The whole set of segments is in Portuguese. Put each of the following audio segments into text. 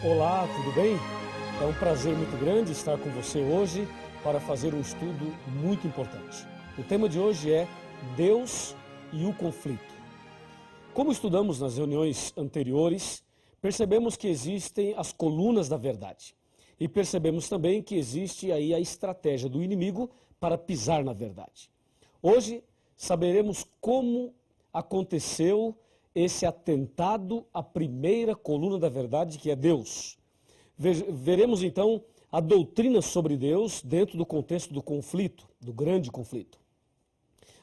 Olá, tudo bem? É um prazer muito grande estar com você hoje para fazer um estudo muito importante. O tema de hoje é Deus e o conflito. Como estudamos nas reuniões anteriores, percebemos que existem as colunas da verdade. E percebemos também que existe aí a estratégia do inimigo para pisar na verdade. Hoje saberemos como aconteceu esse atentado à primeira coluna da verdade, que é Deus. Veremos então a doutrina sobre Deus dentro do contexto do conflito, do grande conflito.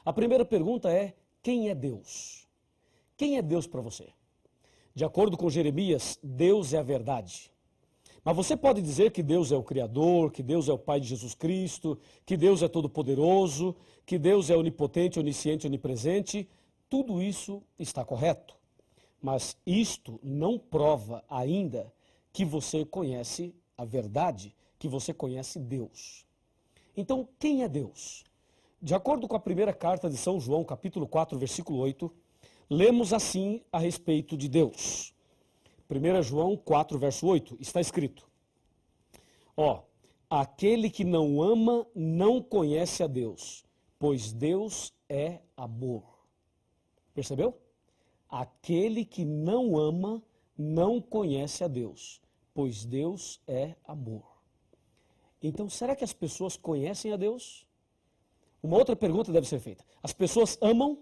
A primeira pergunta é: quem é Deus? Quem é Deus para você? De acordo com Jeremias, Deus é a verdade. Mas você pode dizer que Deus é o Criador, que Deus é o Pai de Jesus Cristo, que Deus é todo-poderoso, que Deus é onipotente, onisciente, onipresente. Tudo isso está correto. Mas isto não prova ainda que você conhece a verdade, que você conhece Deus. Então, quem é Deus? De acordo com a primeira carta de São João, capítulo 4, versículo 8, lemos assim a respeito de Deus. 1 João 4, verso 8, está escrito: aquele que não ama não conhece a Deus, pois Deus é amor. Percebeu? Aquele que não ama não conhece a Deus, pois Deus é amor. Então, será que as pessoas conhecem a Deus? Uma outra pergunta deve ser feita. As pessoas amam?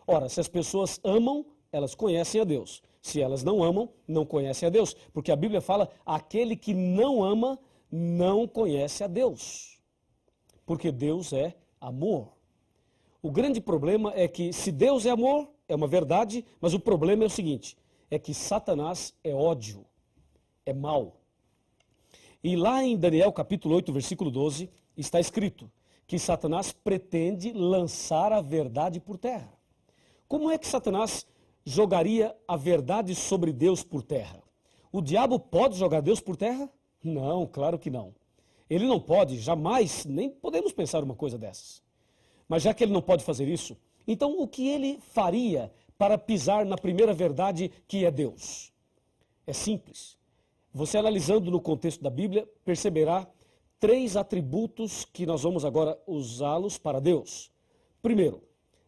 Ora, se as pessoas amam, elas conhecem a Deus. Se elas não amam, não conhecem a Deus. Porque a Bíblia fala: aquele que não ama não conhece a Deus. Porque Deus é amor. O grande problema é que, se Deus é amor, é uma verdade, mas o problema é o seguinte: é que Satanás é ódio, é mal. E lá em Daniel capítulo 8, versículo 12, está escrito que Satanás pretende lançar a verdade por terra. Como é que Satanás jogaria a verdade sobre Deus por terra? O diabo pode jogar Deus por terra? Não, claro que não. Ele não pode, jamais, nem podemos pensar uma coisa dessas. Mas já que ele não pode fazer isso, então o que ele faria para pisar na primeira verdade, que é Deus? É simples. Você, analisando no contexto da Bíblia, perceberá 3 atributos que nós vamos agora usá-los para Deus. Primeiro,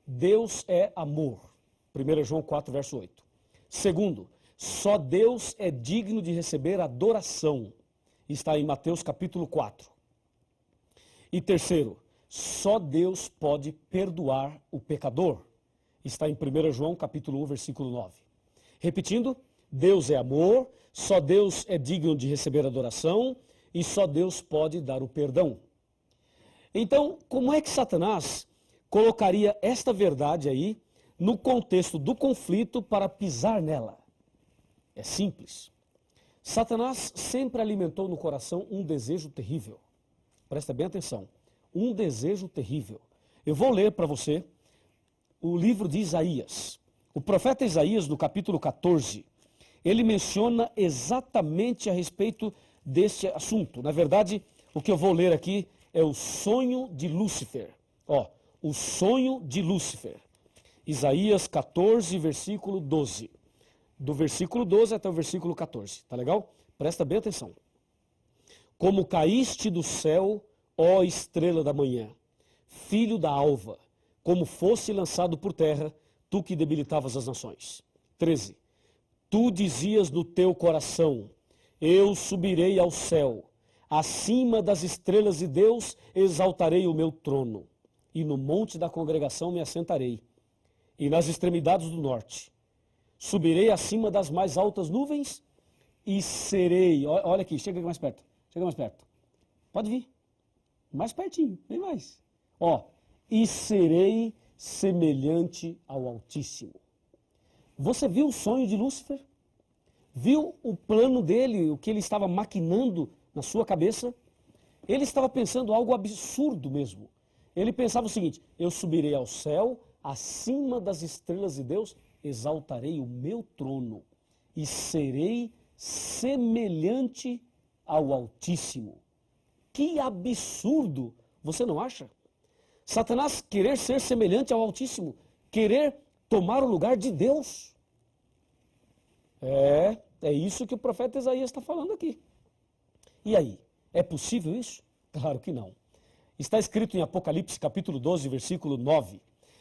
Deus é amor. 1 João 4, verso 8. Segundo, só Deus é digno de receber adoração. Está em Mateus capítulo 4. E terceiro, só Deus pode perdoar o pecador. Está em 1 João capítulo 1, versículo 9. Repetindo, Deus é amor, só Deus é digno de receber adoração e só Deus pode dar o perdão. Então, como é que Satanás colocaria esta verdade aí no contexto do conflito para pisar nela? É simples. Satanás sempre alimentou no coração um desejo terrível. Presta bem atenção. Um desejo terrível. Eu vou ler para você o livro de Isaías. O profeta Isaías, no capítulo 14, ele menciona exatamente a respeito deste assunto. Na verdade, o que eu vou ler aqui é o sonho de Lúcifer. O sonho de Lúcifer. Isaías 14, versículo 12. Do versículo 12 até o versículo 14. Tá legal? Presta bem atenção. Como caíste do céu, ó estrela da manhã, filho da alva, como fosse lançado por terra, tu que debilitavas as nações. 13. Tu dizias no teu coração: eu subirei ao céu, acima das estrelas de Deus exaltarei o meu trono, e no monte da congregação me assentarei, e nas extremidades do norte. Subirei acima das mais altas nuvens e serei... Olha aqui, chega mais perto, chega mais perto. Pode vir. Mais pertinho, bem mais. E serei semelhante ao Altíssimo. Você viu o sonho de Lúcifer? Viu o plano dele, o que ele estava maquinando na sua cabeça? Ele estava pensando algo absurdo mesmo. Ele pensava o seguinte: eu subirei ao céu, acima das estrelas de Deus, exaltarei o meu trono e serei semelhante ao Altíssimo. Que absurdo, você não acha? Satanás querer ser semelhante ao Altíssimo, querer tomar o lugar de Deus. É isso que o profeta Isaías está falando aqui. E aí, é possível isso? Claro que não. Está escrito em Apocalipse capítulo 12, versículo 9.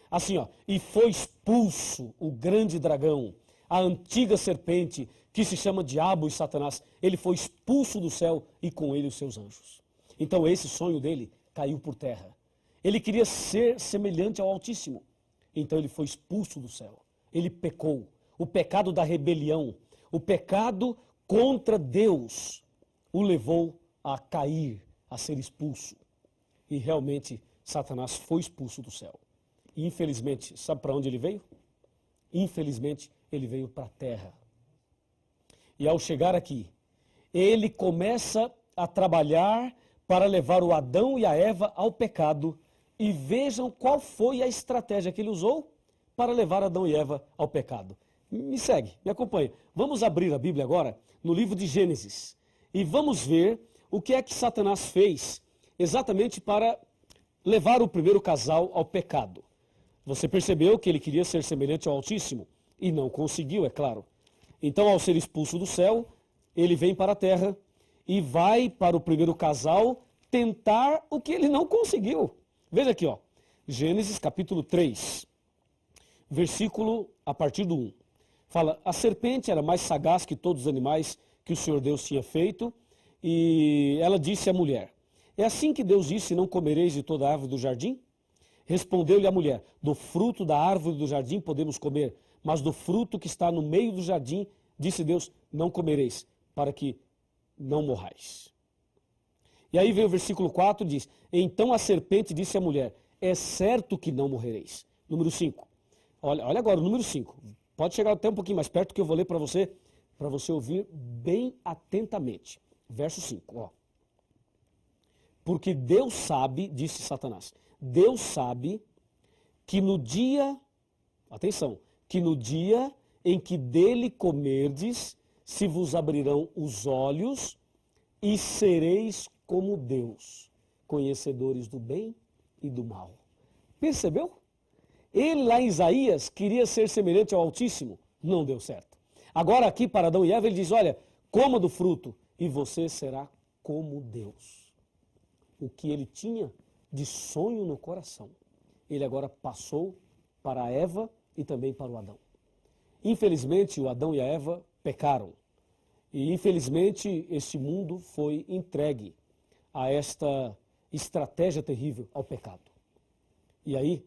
Assim, ó, e foi expulso o grande dragão, a antiga serpente, que se chama Diabo e Satanás. Ele foi expulso do céu e com ele os seus anjos. Então esse sonho dele caiu por terra. Ele queria ser semelhante ao Altíssimo. Então ele foi expulso do céu. Ele pecou. O pecado da rebelião, o pecado contra Deus, o levou a cair, a ser expulso. E realmente Satanás foi expulso do céu. E infelizmente, sabe para onde ele veio? Infelizmente, ele veio para a terra. E ao chegar aqui, ele começa a trabalhar para levar o Adão e a Eva ao pecado. E vejam qual foi a estratégia que ele usou para levar Adão e Eva ao pecado. Me segue, me acompanha. Vamos abrir a Bíblia agora no livro de Gênesis. E vamos ver o que é que Satanás fez exatamente para levar o primeiro casal ao pecado. Você percebeu que ele queria ser semelhante ao Altíssimo e não conseguiu, é claro. Então, ao ser expulso do céu, ele vem para a terra e vai para o primeiro casal tentar o que ele não conseguiu. Veja aqui, ó, Gênesis capítulo 3, versículo a partir do 1. Fala, a serpente era mais sagaz que todos os animais que o Senhor Deus tinha feito, e ela disse à mulher, é assim que Deus disse, não comereis de toda a árvore do jardim? Respondeu-lhe a mulher, do fruto da árvore do jardim podemos comer, mas do fruto que está no meio do jardim, disse Deus, não comereis, para que não morrais. E aí vem o versículo 4, diz, então a serpente disse à mulher, é certo que não morrereis. Número 5. Olha agora o número 5. Pode chegar até um pouquinho mais perto que eu vou ler para você ouvir bem atentamente. Verso 5, ó. Porque Deus sabe, disse Satanás, Deus sabe que no dia, atenção, que no dia em que dele comerdes, se vos abrirão os olhos e sereis como Deus, conhecedores do bem e do mal. Percebeu? Ele lá em Isaías queria ser semelhante ao Altíssimo, não deu certo. Agora aqui para Adão e Eva ele diz, olha, coma do fruto e você será como Deus. O que ele tinha de sonho no coração, ele agora passou para a Eva e também para o Adão. Infelizmente o Adão e a Eva pecaram e infelizmente este mundo foi entregue a esta estratégia terrível, ao pecado. E aí,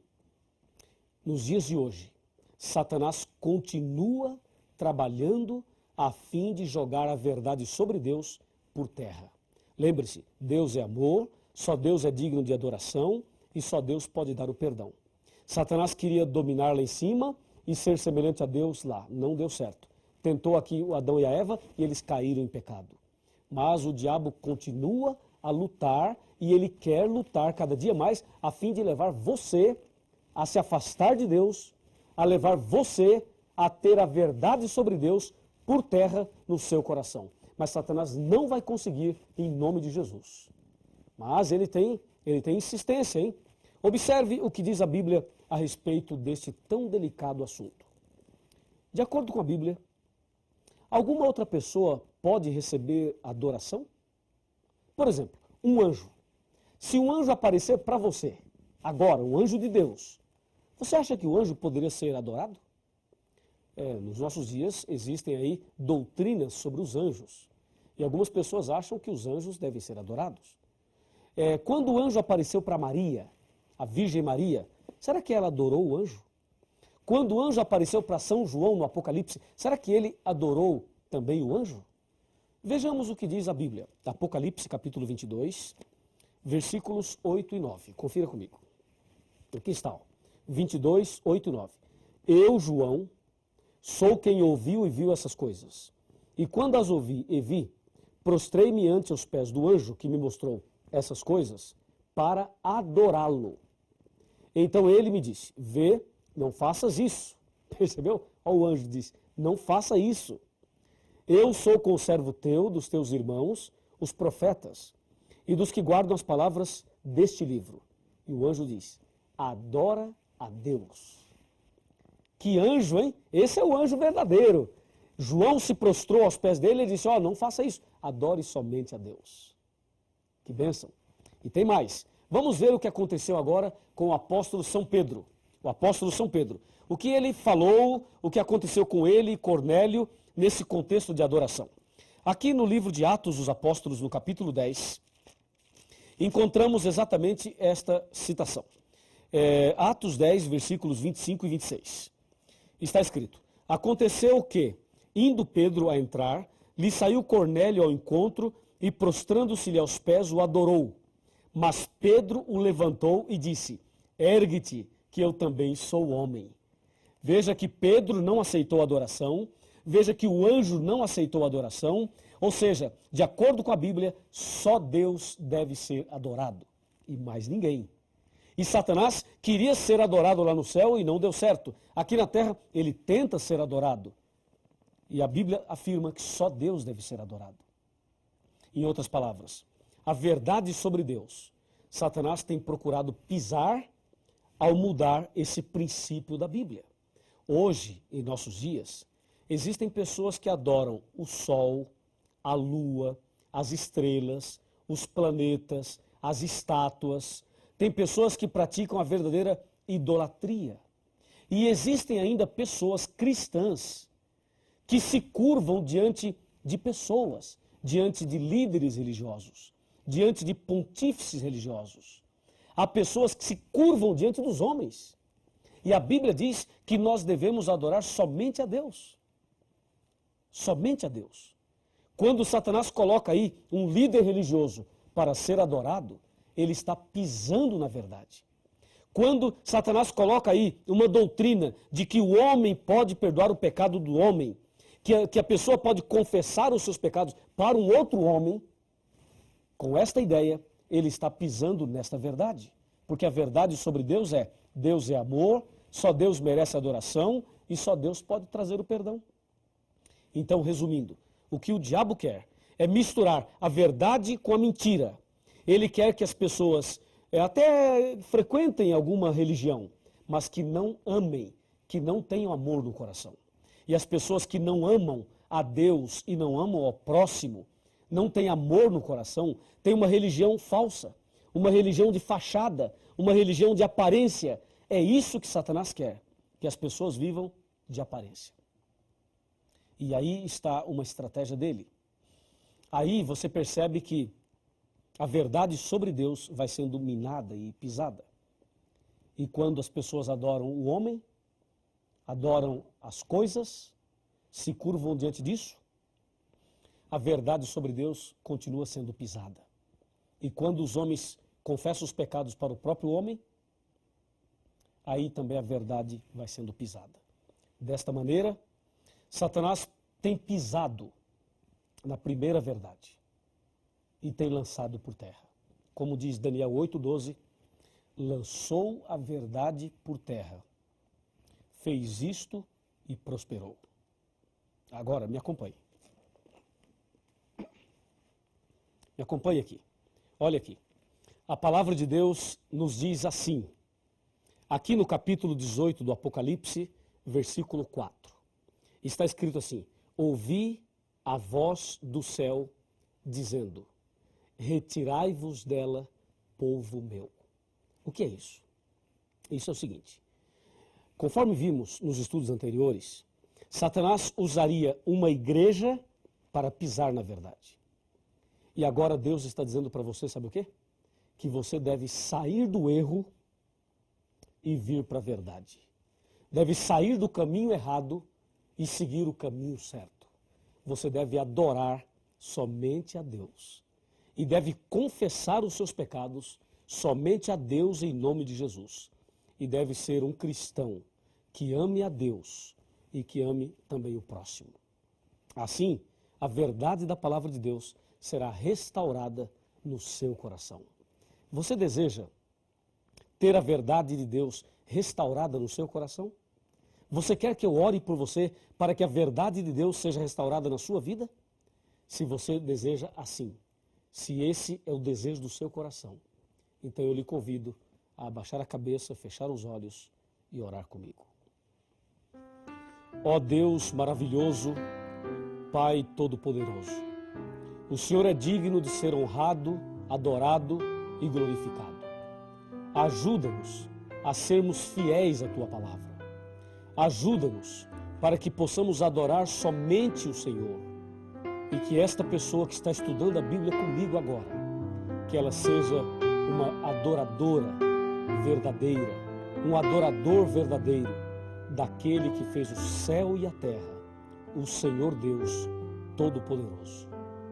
nos dias de hoje, Satanás continua trabalhando a fim de jogar a verdade sobre Deus por terra. Lembre-se, Deus é amor, só Deus é digno de adoração e só Deus pode dar o perdão. Satanás queria dominar lá em cima e ser semelhante a Deus lá, não deu certo. Tentou aqui o Adão e a Eva e eles caíram em pecado. Mas o diabo continua a lutar e ele quer lutar cada dia mais a fim de levar você a se afastar de Deus, a levar você a ter a verdade sobre Deus por terra no seu coração. Mas Satanás não vai conseguir em nome de Jesus. Mas ele tem insistência, hein? Observe o que diz a Bíblia a respeito deste tão delicado assunto. De acordo com a Bíblia, alguma outra pessoa pode receber adoração? Por exemplo, um anjo. Se um anjo aparecer para você, agora, um anjo de Deus, você acha que o anjo poderia ser adorado? Nos nossos dias existem aí doutrinas sobre os anjos. E algumas pessoas acham que os anjos devem ser adorados. Quando o anjo apareceu para Maria, a Virgem Maria, será que ela adorou o anjo? Quando o anjo apareceu para São João no Apocalipse, será que ele adorou também o anjo? Vejamos o que diz a Bíblia. Apocalipse capítulo 22, versículos 8 e 9. Confira comigo. Aqui está, ó. 22, 8 e 9. Eu, João, sou quem ouviu e viu essas coisas. E quando as ouvi e vi, prostrei-me ante os pés do anjo que me mostrou essas coisas para adorá-lo. Então ele me disse, vê, não faças isso. Percebeu? Olha, o anjo disse, não faça isso. Eu sou conservo teu, dos teus irmãos, os profetas, e dos que guardam as palavras deste livro. E o anjo diz, adora a Deus. Que anjo, hein? Esse é o anjo verdadeiro. João se prostrou aos pés dele e disse, não faça isso, adore somente a Deus. Que bênção. E tem mais. Vamos ver o que aconteceu agora com o apóstolo São Pedro. O apóstolo São Pedro. O que ele falou, o que aconteceu com ele e Cornélio nesse contexto de adoração. Aqui no livro de Atos dos Apóstolos, no capítulo 10, encontramos exatamente esta citação. Atos 10, versículos 25 e 26. Está escrito, aconteceu que, indo Pedro a entrar, lhe saiu Cornélio ao encontro e, prostrando-se-lhe aos pés, o adorou. Mas Pedro o levantou e disse, ergue-te, que eu também sou homem. Veja que Pedro não aceitou a adoração, veja que o anjo não aceitou a adoração, ou seja, de acordo com a Bíblia, só Deus deve ser adorado, e mais ninguém. E Satanás queria ser adorado lá no céu e não deu certo. Aqui na terra, ele tenta ser adorado. E a Bíblia afirma que só Deus deve ser adorado. Em outras palavras, a verdade sobre Deus, Satanás tem procurado pisar ao mudar esse princípio da Bíblia. Hoje, em nossos dias, existem pessoas que adoram o sol, a lua, as estrelas, os planetas, as estátuas. Tem pessoas que praticam a verdadeira idolatria. E existem ainda pessoas cristãs que se curvam diante de pessoas, diante de líderes religiosos, diante de pontífices religiosos. Há pessoas que se curvam diante dos homens. E a Bíblia diz que nós devemos adorar somente a Deus. Somente a Deus. Quando Satanás coloca aí um líder religioso para ser adorado, ele está pisando na verdade. Quando Satanás coloca aí uma doutrina de que o homem pode perdoar o pecado do homem, que a pessoa pode confessar os seus pecados para um outro homem, com esta ideia, ele está pisando nesta verdade. Porque a verdade sobre Deus é amor, só Deus merece adoração e só Deus pode trazer o perdão. Então, resumindo, o que o diabo quer é misturar a verdade com a mentira. Ele quer que as pessoas até frequentem alguma religião, mas que não amem, que não tenham amor no coração. E as pessoas que não amam a Deus e não amam ao próximo, não têm amor no coração, têm uma religião falsa, uma religião de fachada, uma religião de aparência. É isso que Satanás quer, que as pessoas vivam de aparência. E aí está uma estratégia dele. Aí você percebe que a verdade sobre Deus vai sendo minada e pisada. E quando as pessoas adoram o homem, adoram as coisas, se curvam diante disso, a verdade sobre Deus continua sendo pisada. E quando os homens confessam os pecados para o próprio homem, aí também a verdade vai sendo pisada. Desta maneira, Satanás tem pisado na primeira verdade e tem lançado por terra. Como diz Daniel 8,12, lançou a verdade por terra, fez isto e prosperou. Agora, me acompanhe. Me acompanhe aqui. Olha aqui. A palavra de Deus nos diz assim, aqui no capítulo 18 do Apocalipse, versículo 4. Está escrito assim, ouvi a voz do céu dizendo, retirai-vos dela, povo meu. O que é isso? Isso é o seguinte, conforme vimos nos estudos anteriores, Satanás usaria uma igreja para pisar na verdade. E agora Deus está dizendo para você, sabe o quê? Que você deve sair do erro e vir para a verdade. Deve sair do caminho errado e seguir o caminho certo. Você deve adorar somente a Deus. E deve confessar os seus pecados somente a Deus em nome de Jesus. E deve ser um cristão que ame a Deus e que ame também o próximo. Assim, a verdade da palavra de Deus será restaurada no seu coração. Você deseja ter a verdade de Deus restaurada no seu coração? Você quer que eu ore por você para que a verdade de Deus seja restaurada na sua vida? Se você deseja assim, se esse é o desejo do seu coração, então eu lhe convido a abaixar a cabeça, fechar os olhos e orar comigo. Ó Deus maravilhoso Pai Todo-Poderoso. O Senhor é digno de ser honrado, adorado e glorificado. Ajuda-nos a sermos fiéis à Tua palavra. Ajuda-nos para que possamos adorar somente o Senhor. E que esta pessoa que está estudando a Bíblia comigo agora, que ela seja uma adoradora verdadeira, um adorador verdadeiro daquele que fez o céu e a terra, o Senhor Deus Todo-Poderoso.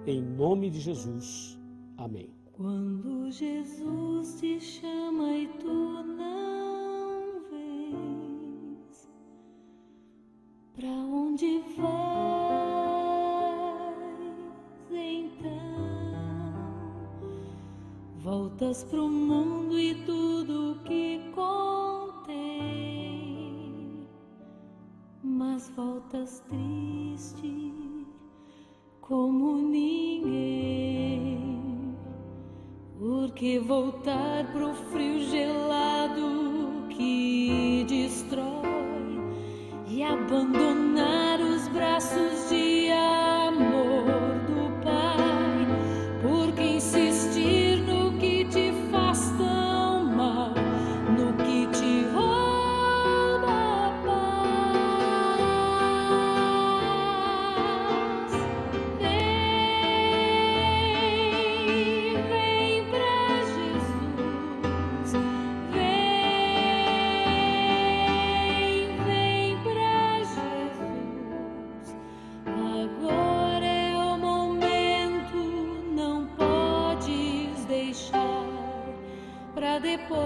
Em nome de Jesus, amém. Quando Jesus te chama e tu não vês, pra onde vais então? Voltas pro mundo e tudo que contém, mas voltas triste como ninguém, porque voltar pro frio gelado que destrói e abandonar os braços de amor do Pai, porque insistir no que te faz tão mal, no que te rouba a paz. Vem pra Jesus, vem pra Jesus. Agora é o momento, não podes deixar pra depois.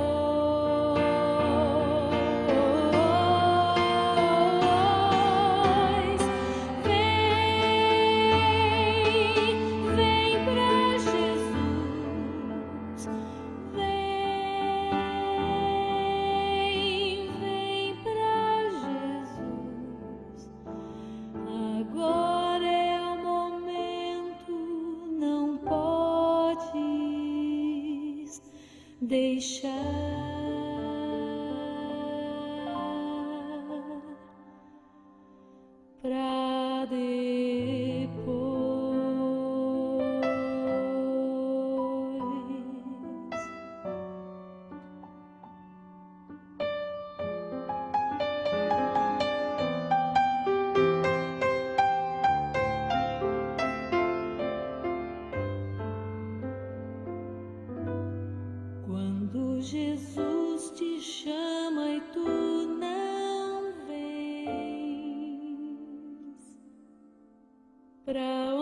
Vem pra Jesus, vem pra Jesus. Agora é o momento, não podes deixar pra depois. Quando Jesus te chama e tu não vês, pra